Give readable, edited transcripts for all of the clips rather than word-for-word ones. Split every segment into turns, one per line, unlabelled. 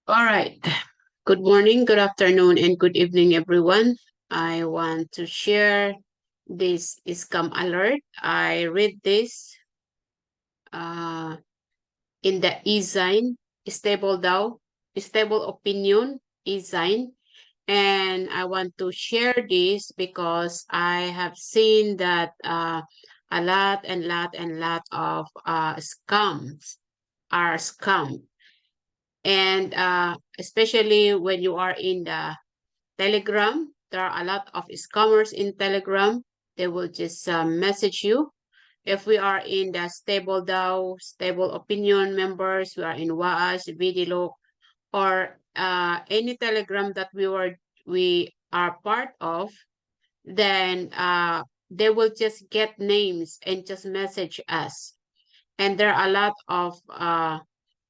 All right. Good morning, good afternoon, and good evening, everyone. I want to share this scam alert. I read this uh, in the eZine, Stable DAO, Stable Opinion eZine. And I want to share this because I have seen that a lot of scams are scam. And especially when you are in the Telegram, there are a lot of scammers in Telegram. They will just message you. If we are in the Stable DAO, Stable Opinion members, we are in WAAS, VDLOC, or any Telegram that we are part of, then they will just get names and just message us. And there are a lot of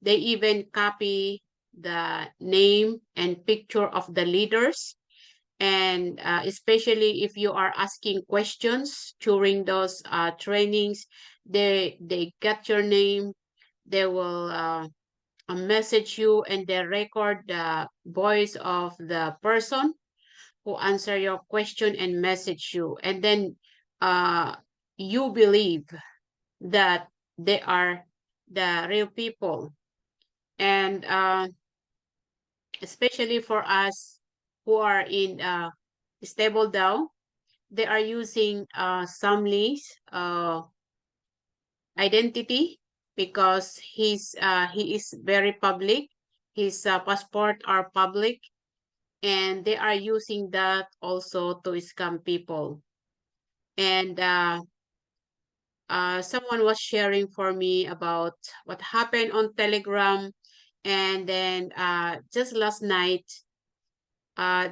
they even copy the name and picture of the leaders, and especially if you are asking questions during those trainings, they get your name. They will message you, and they record the voice of the person who answer your question and message you, and then uh, you believe that they are the real people. And especially for us who are in Stable DAO, they are using Samli's identity because he is very public. His passport are public, and they are using that also to scam people. And someone was sharing for me about what happened on Telegram, and then just last night,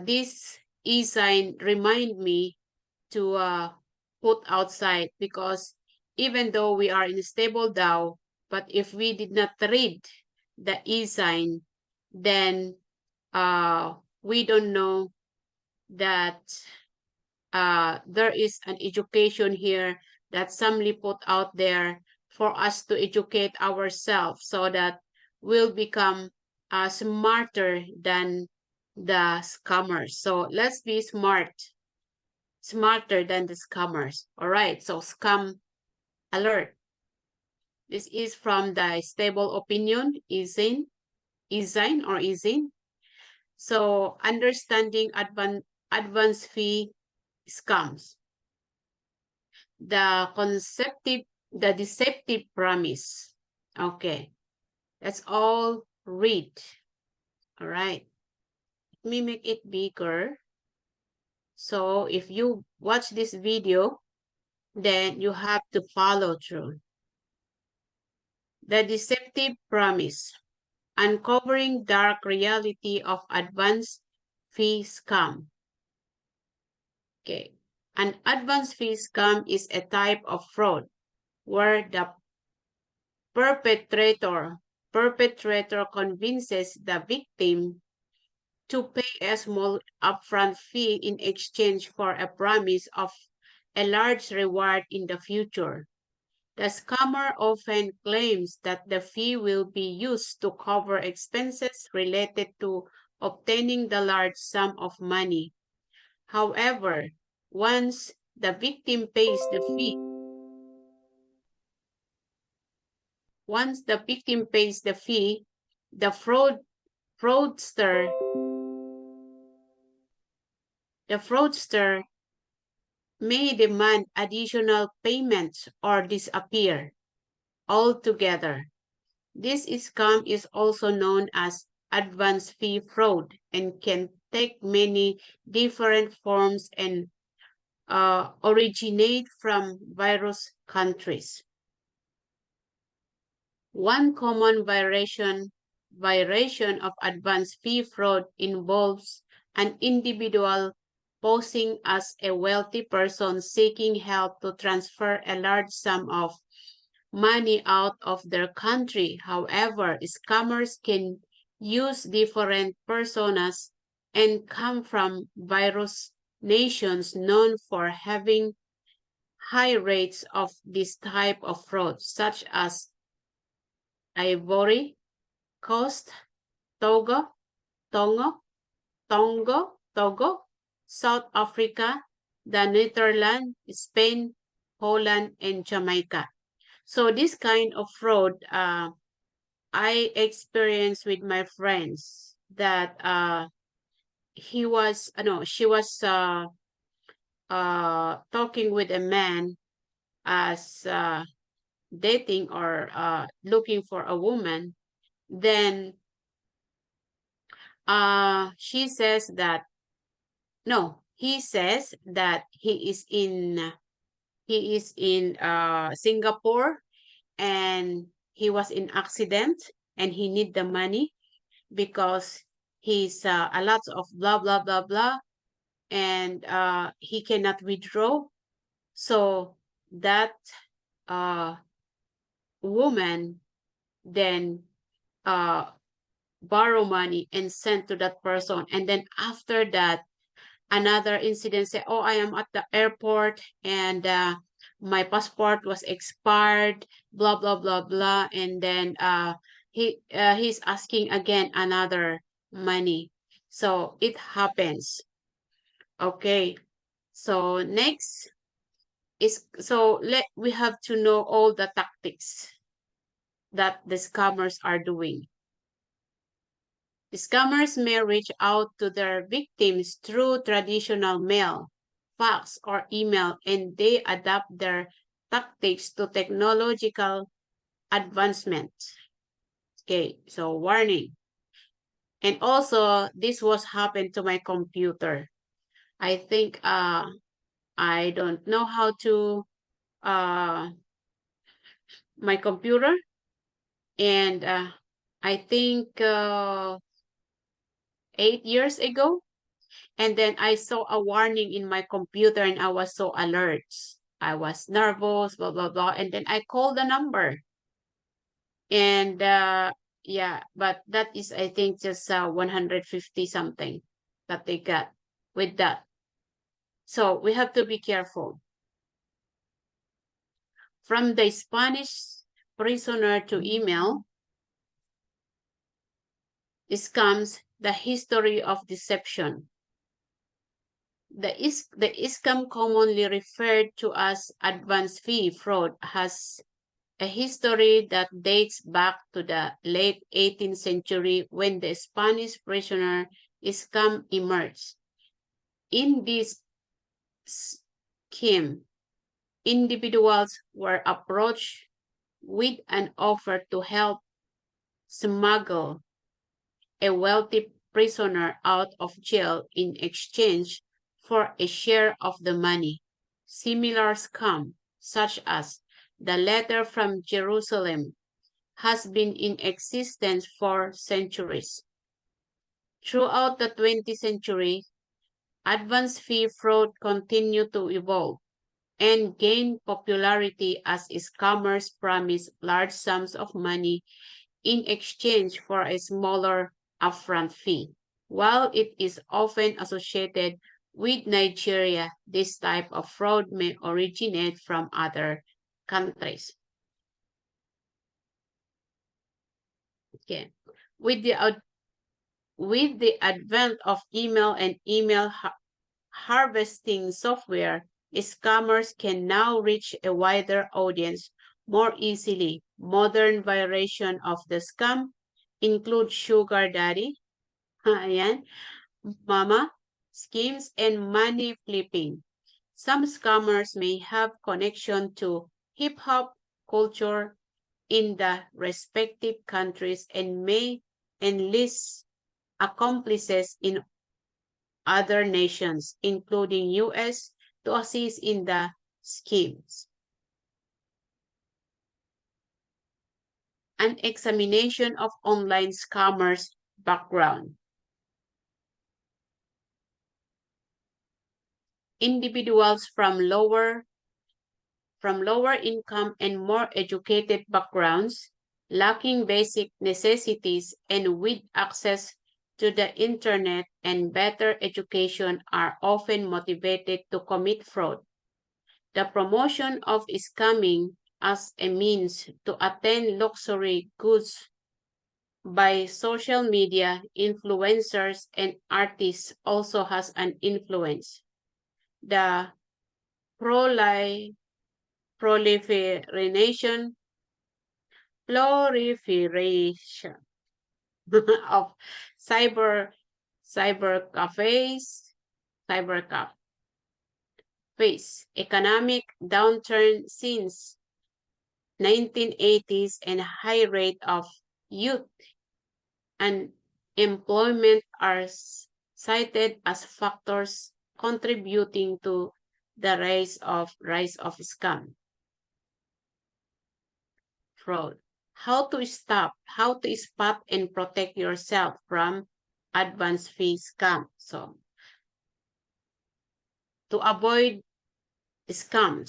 this e-sign remind me to put outside, because even though we are in a stable DAO, but if we did not read the e-sign, then we don't know that there is an education here that somebody put out there for us to educate ourselves so that we'll become smarter than the scammers. So let's be smarter than the scammers. All right, so scam alert. This is from the Stable Opinion, eZine. So understanding advance fee scams. The conceptive, the deceptive promise. Okay, let's all read. All right, let me make it bigger. So if you watch this video, then you have to follow through. The deceptive promise. Uncovering dark reality of advance fee scam. Okay. An advance fee scam is a type of fraud where the perpetrator perpetrator convinces the victim to pay a small upfront fee in exchange for a promise of a large reward in the future. The scammer often claims that the fee will be used to cover expenses related to obtaining the large sum of money. However, once the victim pays the fee, once the victim pays the fee, the fraudster the fraudster may demand additional payments or disappear altogether. This scam is also known as advance fee fraud and can take many different forms and originate from various countries. One common variation of advance fee fraud involves an individual posing as a wealthy person seeking help to transfer a large sum of money out of their country. However, scammers can use different personas and come from various nations known for having high rates of this type of fraud, such as Ivory Coast, Togo, Togo, South Africa, the Netherlands, Spain, Holland, and Jamaica. So this kind of fraud, I experienced with my friends that she was talking with a man as dating or looking for a woman. Then she says that no, he says that he is in Singapore, and he was in accident and he need the money because he's a lot of blah blah blah blah, and he cannot withdraw. So that uh, woman then uh, borrow money and send to that person, and then after that another incident say, oh, I am at the airport and my passport was expired, blah blah blah blah, and then he's asking again another money. So it happens. Okay, so next is, so let we have to know all the tactics that the scammers are doing. The scammers may reach out to their victims through traditional mail, fax, or email, and they adapt their tactics to technological advancement. Okay, so warning. And also, this was happened to my computer. I think I don't know how to my computer, and I think 8 years ago. And then I saw a warning in my computer and I was so alert. I was nervous, blah, blah, blah. And then I called the number. And yeah, but that is, I think, just 150 something that they got with that. So we have to be careful. From the Spanish prisoner to email, this comes the history of deception. The scam, commonly referred to as advance fee fraud, has a history that dates back to the late 18th century when the Spanish prisoner scam emerged. In this scheme, individuals were approached with an offer to help smuggle a wealthy prisoner out of jail in exchange for a share of the money. Similar scam, such as the letter from Jerusalem, has been in existence for centuries. Throughout the 20th century, advance fee fraud continued to evolve and gain popularity as scammers promise large sums of money in exchange for a smaller upfront fee. While it is often associated with Nigeria, this type of fraud may originate from other countries. Okay. With the advent of email and email harvesting software, scammers can now reach a wider audience more easily. Modern variation of the scam include sugar daddy, ayan, mama schemes, and money flipping. Some scammers may have connection to hip-hop culture in the respective countries and may enlist accomplices in other nations, including US, to assist in the schemes. An examination of online scammers' background. Individuals from lower income and more educated backgrounds, lacking basic necessities and with access to the internet and better education, are often motivated to commit fraud. The promotion of scamming as a means to attain luxury goods by social media, influencers, and artists also has an influence. The proliferation proliferation of cyber cyber cafes, cyber cafes, economic downturn since 1980s, and high rate of youth and employment are cited as factors contributing to the rise of scam fraud. How to spot and protect yourself from advance fee scam. So to avoiding scam.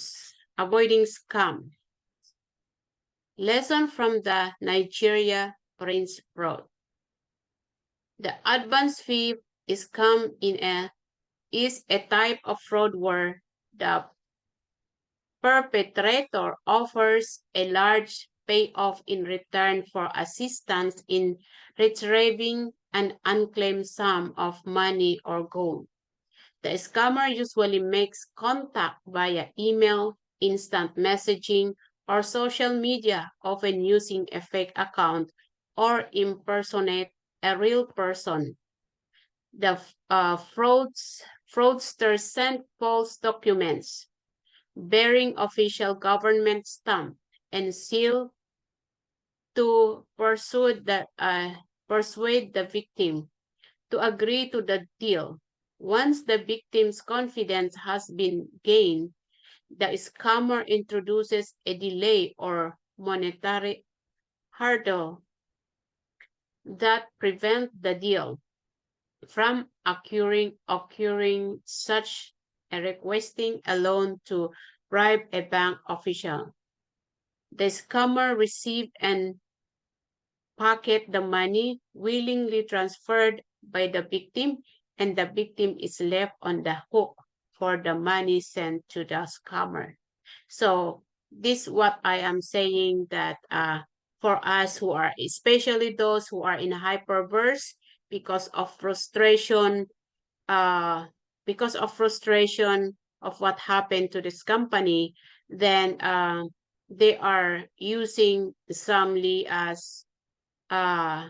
Lesson from the Nigeria Prince fraud. The advance fee scam is a type of fraud where the perpetrator offers a large payoff in return for assistance in retrieving an unclaimed sum of money or gold. The scammer usually makes contact via email, instant messaging, or social media, often using a fake account or impersonate a real person. The fraudsters send false documents bearing official government stamp and seal to persuade the victim to agree to the deal. Once the victim's confidence has been gained, the scammer introduces a delay or monetary hurdle that prevent the deal from occurring, such as requesting a loan to bribe a bank official. The scammer received and pocket the money willingly transferred by the victim, and the victim is left on the hook for the money sent to the scammer. So this what I am saying, that for us who are, especially those who are in hyperverse, because of frustration, uh, of what happened to this company, then they are using Samly as uh,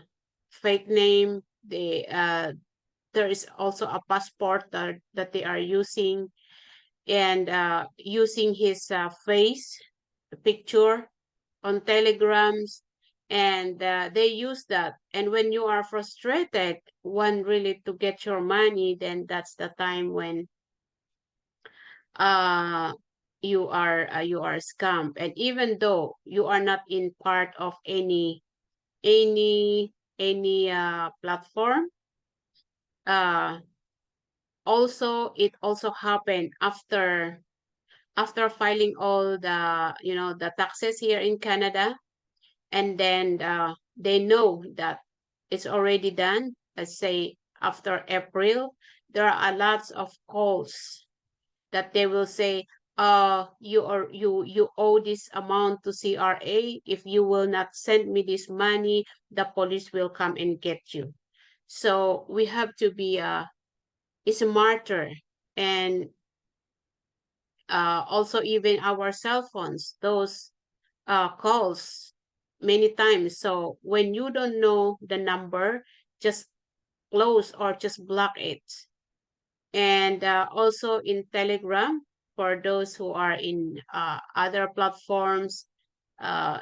fake name. There is also a passport that they are using, and using his face picture on telegrams, and they use that. And when you are frustrated, one really to get your money, then that's the time when uh you are scammed. And even though you are not in part of any platform, uh also it also happened after filing all the taxes here in Canada, and then they know that it's already done. Let's say after April, there are a lots of calls that they will say, you owe this amount to CRA. If you will not send me this money, the police will come and get you. So we have to be smarter, and also even our cell phones, those calls many times. So when you don't know the number, just close or just block it. And also in Telegram, for those who are in other platforms, uh,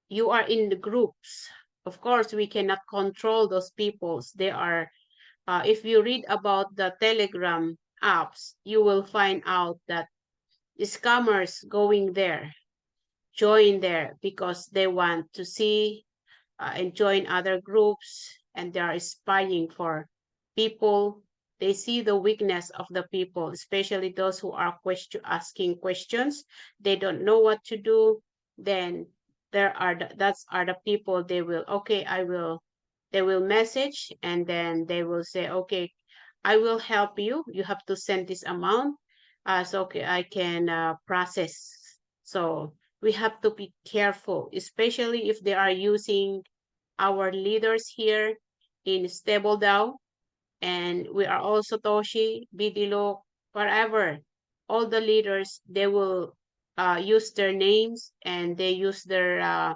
you are in the groups. Of course, we cannot control those peoples. They are, if you read about the Telegram apps, you will find out that scammers going there, join there because they want to see and join other groups, and they are spying for people. They see the weakness of the people, especially those who are asking questions. They don't know what to do. Then that's are the people they will, okay, they will message, and then they will say, okay, I will help you. You have to send this amount. So okay, I can process. So we have to be careful, especially if they are using our leaders here in Stable DAO, and we are also Toshi, Bidilo, wherever. All the leaders, they will use their names and they use their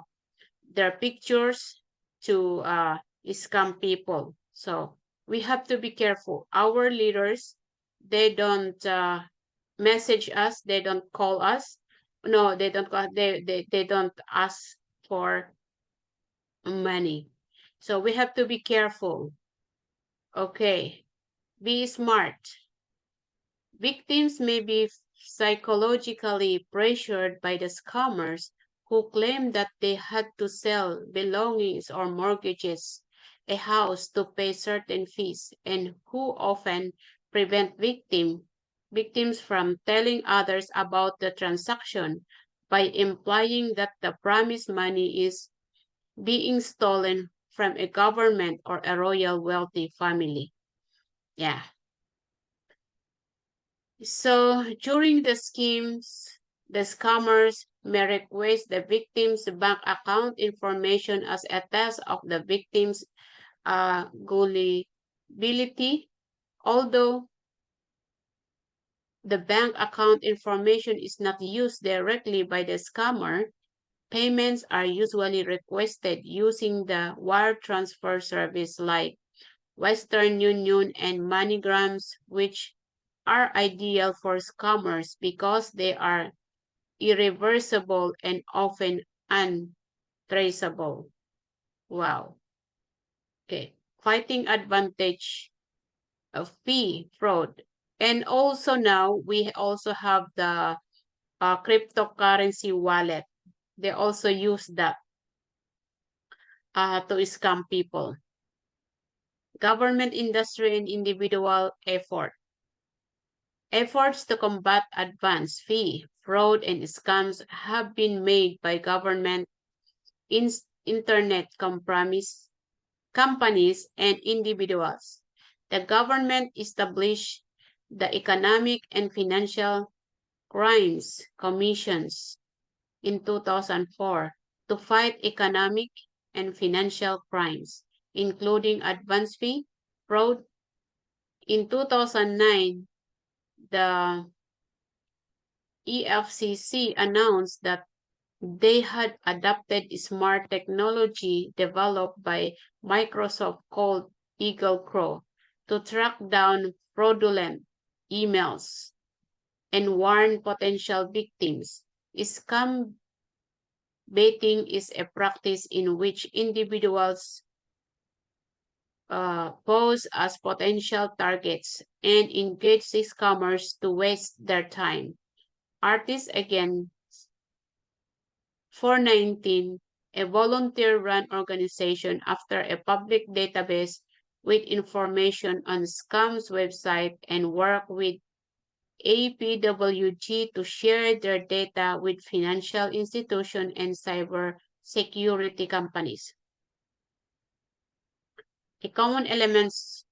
pictures to scam people. So we have to be careful. Our leaders, they don't message us, they don't call us. No, they don't call, they don't ask for money. So we have to be careful. Okay, be smart. Victims may be psychologically pressured by the scammers who claim that they had to sell belongings or mortgages a house to pay certain fees, and who often prevent victims from telling others about the transaction by implying that the promised money is being stolen from a government or a royal wealthy family. Yeah. So during the schemes, the scammers may request the victim's bank account information as a test of the victim's gullibility. Although the bank account information is not used directly by the scammer, payments are usually requested using the wire transfer service like Western Union and MoneyGrams, which are ideal for scammers because they are irreversible and often untraceable. Wow. Okay. Fighting advantage of fee fraud. And also now we also have the cryptocurrency wallet. They also use that to scam people. Government, industry, and individual effort. Efforts to combat advance fee, fraud, and scams have been made by government, internet companies, and individuals. The government established the Economic and Financial Crimes Commissions in 2004 to fight economic and financial crimes, including advance fee, fraud. In 2009, the EFCC announced that they had adopted smart technology developed by Microsoft called Eagle Crow to track down fraudulent emails and warn potential victims. Scam baiting is a practice in which individuals pose as potential targets and engage scammers to waste their time. Artists Against 419, a volunteer-run organization after a public database with information on scams website and work with APWG to share their data with financial institutions and cyber security companies. The common elements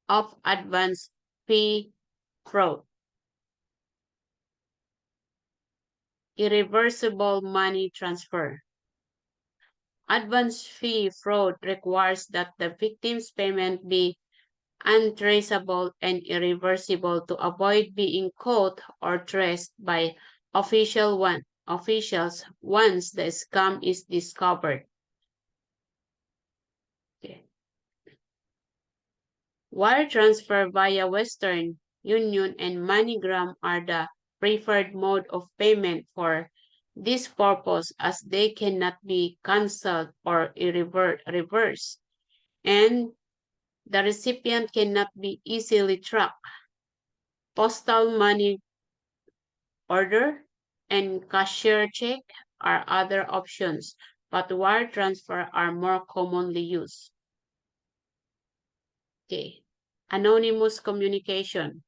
of advance fee fraud. Irreversible money transfer. Advance fee fraud requires that the victim's payment be untraceable and irreversible to avoid being caught or traced by officials once the scam is discovered. Okay. Wire transfer via Western Union and MoneyGram are the preferred mode of payment for this purpose as they cannot be cancelled or reversed, and the recipient cannot be easily tracked. Postal money order and cashier check are other options, but wire transfer are more commonly used. Okay. Anonymous communication.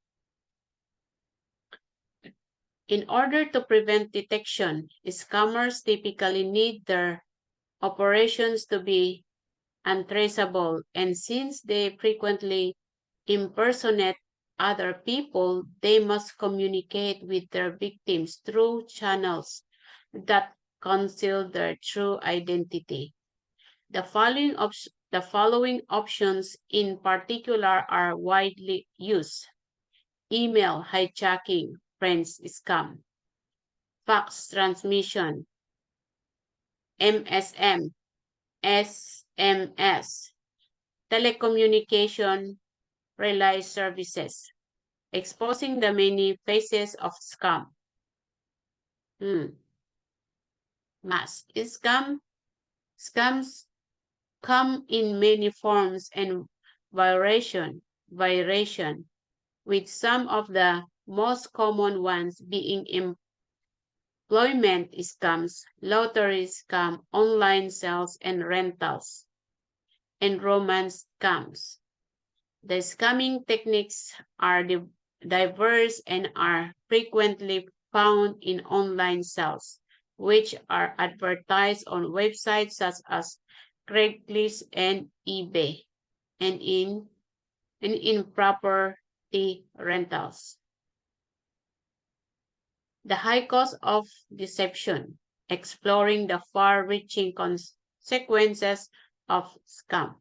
In order to prevent detection, scammers typically need their operations to be untraceable, and since they frequently impersonate other people, they must communicate with their victims through channels that conceal their true identity. The following options in particular are widely used: email hijacking, friends scam; fax transmission, MSM, SMS; telecommunication relay services, exposing the many faces of scam. Mass scams come in many forms and variation, with some of the most common ones being employment scams, lottery scam, online sales and rentals, and romance scams. The scamming techniques are diverse and are frequently found in online sales, which are advertised on websites such as Craigslist and eBay, and in property rentals. The high cost of deception, exploring the far-reaching consequences of scam.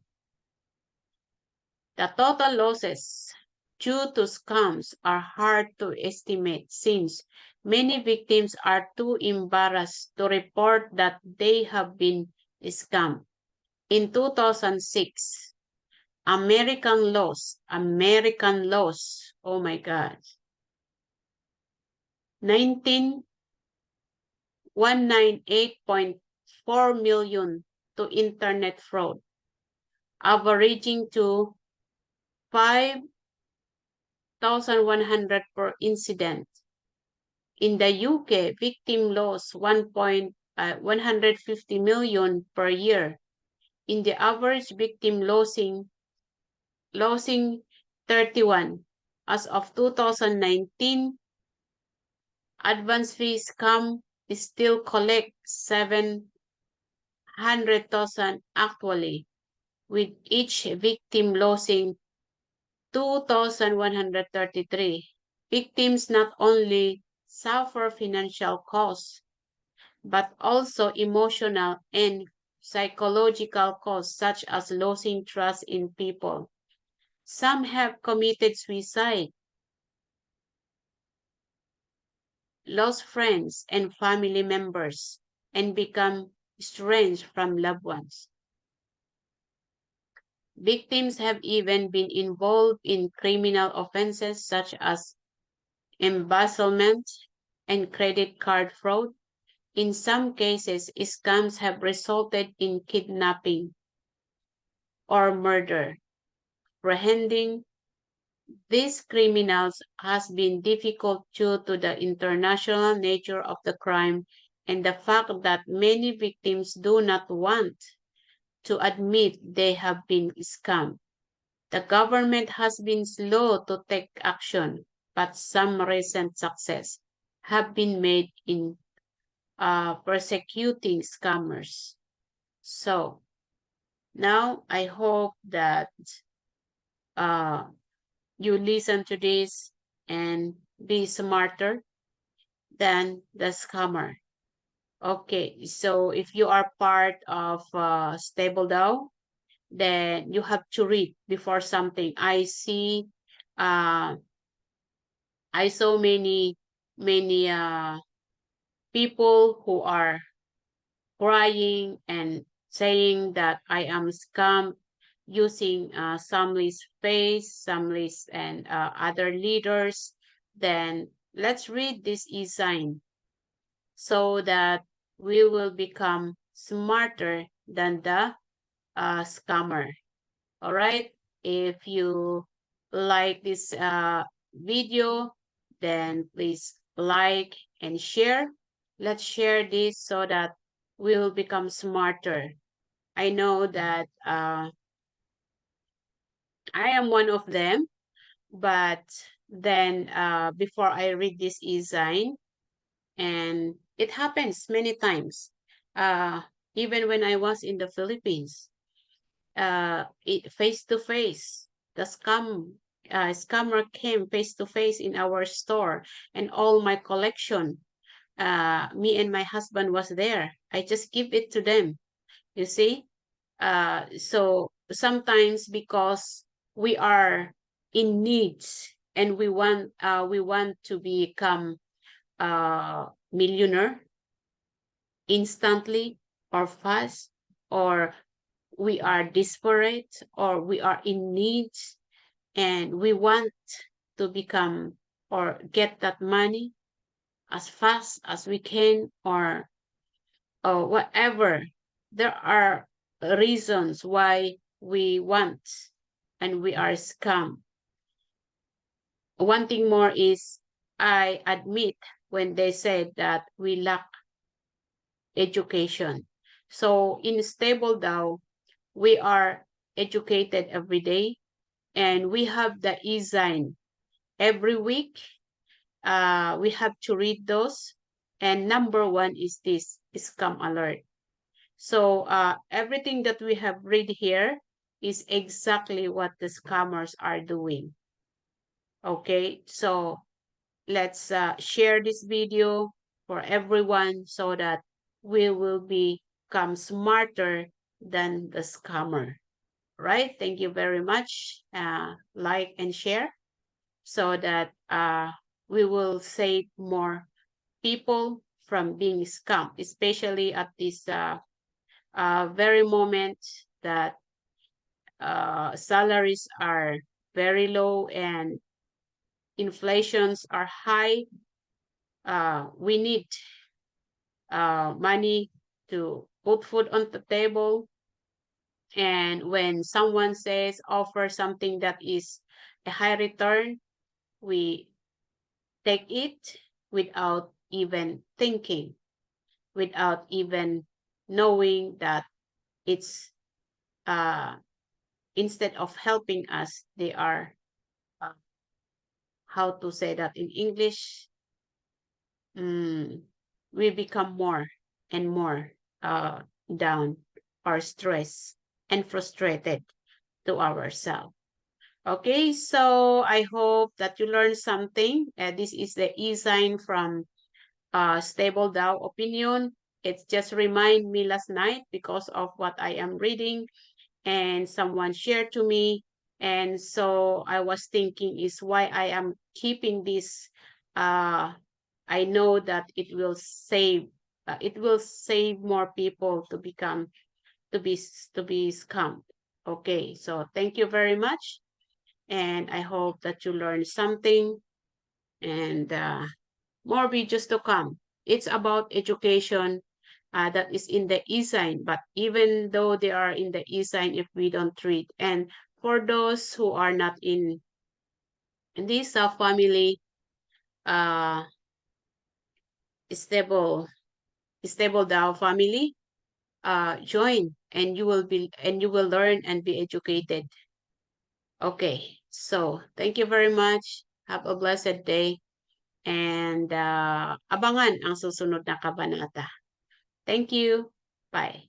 The total losses due to scams are hard to estimate since many victims are too embarrassed to report that they have been scammed. In 2006, American loss, oh my God, 198.4 million to internet fraud, averaging to 5,100 per incident. In the UK, victim lost 150 million per year. In the average victim losing 31. As of 2019, advance fee scam still collect 700,000 actually, with each victim losing 2,133. Victims not only suffer financial costs, but also emotional and psychological costs such as losing trust in people. Some have committed suicide, lost friends and family members, and become estranged from loved ones. Victims have even been involved in criminal offenses such as embezzlement and credit card fraud. In some cases, scams have resulted in kidnapping or murder. Apprehending these criminals has been difficult due to the international nature of the crime and the fact that many victims do not want to admit they have been scammed. The government has been slow to take action, but some recent success have been made in persecuting scammers. So now I hope that uh, you listen to this and be smarter than the scammer. Okay, so if you are part of Stable DAO, then you have to read before something. Uh, I saw many people who are crying and saying that I am scammed using Samli's face, Samli's and other leaders. Then let's read this e-sign so that we will become smarter than the scammer. All right. If you like this video, then please like and share. Let's share this so that we will become smarter. I know that I am one of them, but then before I read this e-sign, and it happens many times, uh, even when I was in the Philippines, face to face. The scammer came face to face in our store, and all my collection. Me and my husband was there. I just give it to them. You see, So sometimes because we are in needs and we want to become a millionaire instantly or fast, or we are desperate, or we are in needs and we want to become or get that money as fast as we can, or whatever. There are reasons why we want and we are scam. One thing more is, I admit when they said that we lack education. So in Stable DAO, we are educated every day, and we have the e-sign every week. We have to read those, and number one is this scam alert. So everything that we have read here is exactly what the scammers are doing. Okay, so let's share this video for everyone so that we will become smarter than the scammer. Right? Thank you very much. Like and share so that we will save more people from being scammed, especially at this very moment that salaries are very low and inflations are high. We need money to put food on the table. And when someone says offer something that is a high return, we take it without even thinking, without even knowing that it's instead of helping us, they are uh, how to say that in English, we become more and more down or stressed and frustrated to ourselves. Okay, so I hope that you learned something. This is the e-sign from Stable DAO Opinion. It just remind me last night because of what I am reading and someone shared to me. And so I was thinking is why I am keeping this. I know that it will save more people to become to be scammed. Okay, so thank you very much, and I hope that you learned something, and more videos to come. It's about education that is in the e-sign, but even though they are in the e-sign, if we don't read, and for those who are not in this family, uh, stable, stable DAO family, join, and you will learn and be educated. Okay, so thank you very much. Have a blessed day, and abangan ang susunod na kabanata. Thank you. Bye.